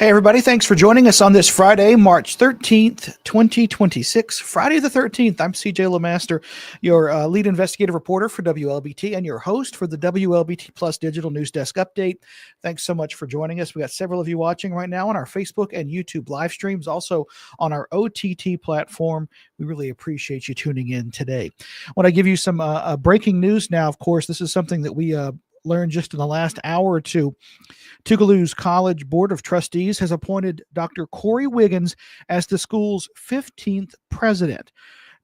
Hey, everybody. Thanks for joining us on this Friday, March 13th, 2026. Friday the 13th. I'm CJ LeMaster, your lead investigative reporter for WLBT and your host for the WLBT Plus Digital News Desk Update. Thanks so much for joining us. We got several of you watching right now on our Facebook and YouTube live streams, also on our OTT platform. We really appreciate you tuning in today. I want to give you some breaking news now. Of course, this is something that we learned just in the last hour or two. Tougaloo's College Board of Trustees has appointed Dr. Corey Wiggins as the school's 15th president.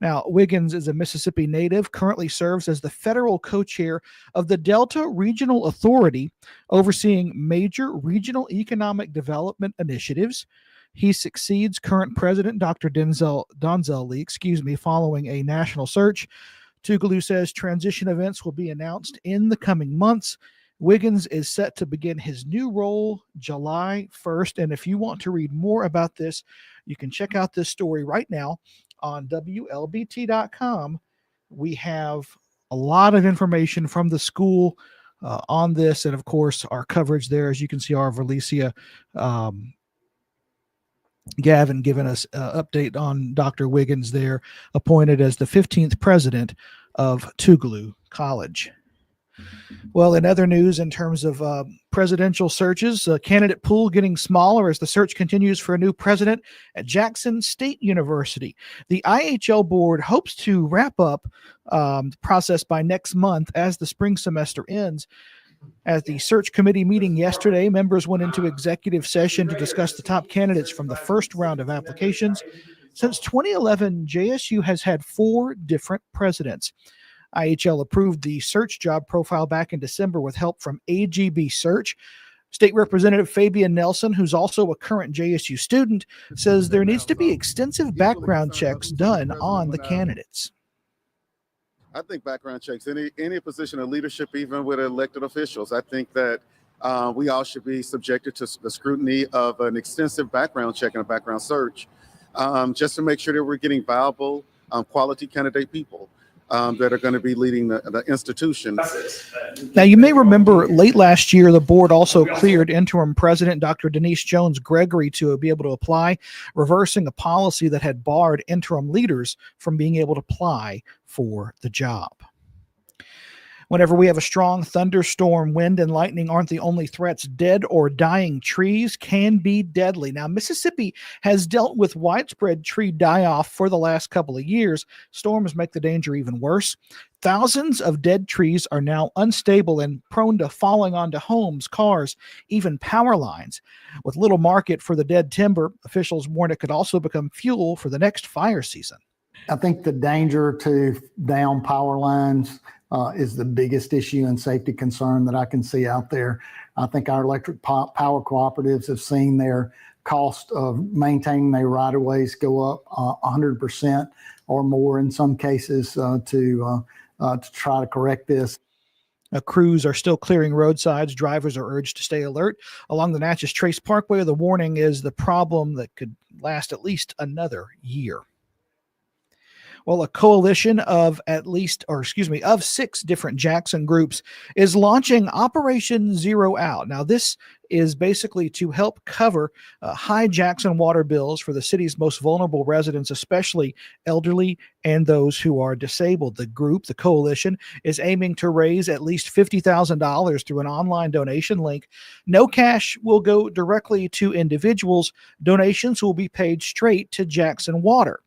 Now, Wiggins is a Mississippi native, currently serves as the federal co-chair of the Delta Regional Authority, overseeing major regional economic development initiatives. He succeeds current president Dr. Donzel Lee, following a national search. Tougaloo says transition events will be announced in the coming months. Wiggins is set to begin his new role July 1st. And if you want to read more about this, you can check out this story right now on WLBT.com. We have a lot of information from the school on this. And of course, our coverage there, as you can see, our Valicia Gavin giving us an update on Dr. Wiggins there, appointed as the 15th president of Tougaloo College. Well, in other news, in terms of presidential searches, candidate pool getting smaller as the search continues for a new president at Jackson State University. The IHL board hopes to wrap up the process by next month as the spring semester ends. At the search committee meeting yesterday, members went into executive session to discuss the top candidates from the first round of applications. Since 2011, JSU has had 4 different presidents. IHL approved the search job profile back in December with help from AGB Search. State Representative Fabian Nelson, who's also a current JSU student, says there needs to be extensive background checks done on the candidates. I think background checks, any position of leadership, even with elected officials, I think that we all should be subjected to the scrutiny of an extensive background check and a background search, just to make sure that we're getting viable, quality candidate people that are going to be leading the institution. Now, you may remember late last year, the board also cleared interim president Dr. Denise Jones-Gregory to be able to apply, reversing a policy that had barred interim leaders from being able to apply for the job. Whenever we have a strong thunderstorm, wind and lightning aren't the only threats. Dead or dying trees can be deadly. Now, Mississippi has dealt with widespread tree die-off for the last couple of years. Storms make the danger even worse. Thousands of dead trees are now unstable and prone to falling onto homes, cars, even power lines. With little market for the dead timber, officials warn it could also become fuel for the next fire season. I think the danger to down power lines is the biggest issue and safety concern that I can see out there. I think our electric power cooperatives have seen their cost of maintaining their right-of-ways go up 100% or more in some cases to try to correct this. Crews are still clearing roadsides. Drivers are urged to stay alert. Along the Natchez Trace Parkway, the warning is the problem that could last at least another year. Well, a coalition of 6 different Jackson groups is launching Operation Zero Out. Now, this is basically to help cover high Jackson water bills for the city's most vulnerable residents, especially elderly and those who are disabled. The coalition, is aiming to raise at least $50,000 through an online donation link. No cash will go directly to individuals. Donations will be paid straight to Jackson Water.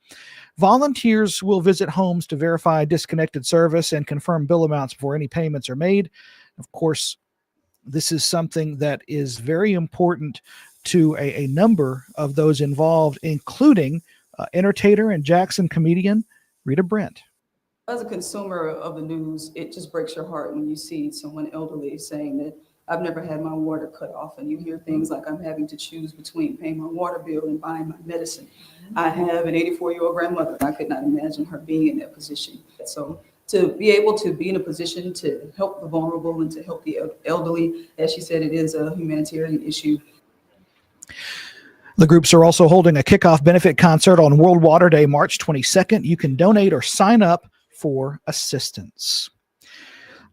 Volunteers will visit homes to verify disconnected service and confirm bill amounts before any payments are made. Of course, this is something that is very important to a number of those involved, including entertainer and Jackson comedian Rita Brent. As a consumer of the news, it just breaks your heart when you see someone elderly saying that I've never had my water cut off, and you hear things like I'm having to choose between paying my water bill and buying my medicine. I have an 84-year-old grandmother. I could not imagine her being in that position. So to be able to be in a position to help the vulnerable and to help the elderly, as she said, it is a humanitarian issue. The groups are also holding a kickoff benefit concert on World Water Day, March 22nd. You can donate or sign up for assistance.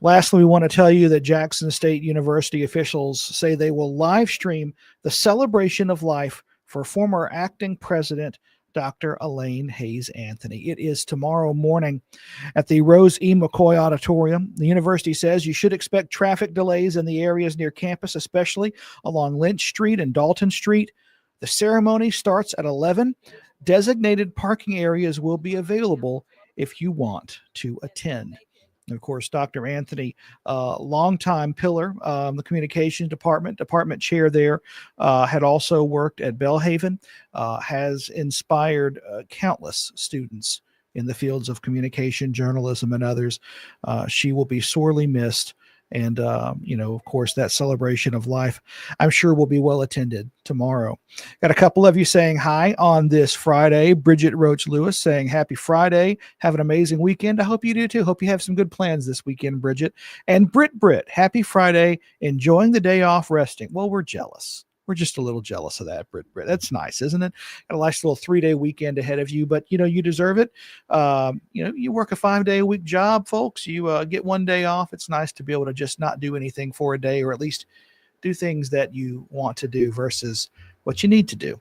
Lastly, we want to tell you that Jackson State University officials say they will live stream the celebration of life for former acting president Dr. Elaine Hayes Anthony. It is tomorrow morning at the Rose E. McCoy Auditorium. The university says you should expect traffic delays in the areas near campus, especially along Lynch Street and Dalton Street. The ceremony starts at 11. Designated parking areas will be available if you want to attend. And of course, Dr. Anthony, longtime pillar, the communications department chair there, had also worked at Belhaven, has inspired countless students in the fields of communication, journalism, and others. She will be sorely missed. And, of course, that celebration of life, I'm sure, will be well attended tomorrow. Got a couple of you saying hi on this Friday. Bridget Roach Lewis saying happy Friday. Have an amazing weekend. I hope you do too. Hope you have some good plans this weekend, Bridget. And Britt, happy Friday. Enjoying the day off resting. Well, we're jealous. We're just a little jealous of that, Britt. That's nice, isn't it? Got a nice little 3-day weekend ahead of you, but you deserve it. You work a 5-day-a-week job, folks. You get 1 day off. It's nice to be able to just not do anything for a day, or at least do things that you want to do versus what you need to do.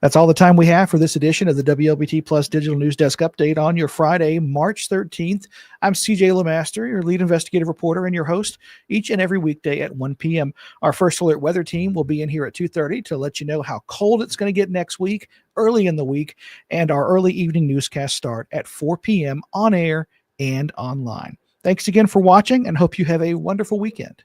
That's all the time we have for this edition of the WLBT Plus Digital News Desk Update on your Friday, March 13th. I'm CJ LeMaster, your lead investigative reporter and your host each and every weekday at 1 p.m. Our First Alert weather team will be in here at 2:30 to let you know how cold it's going to get next week, early in the week, and our early evening newscast start at 4 p.m. on air and online. Thanks again for watching, and hope you have a wonderful weekend.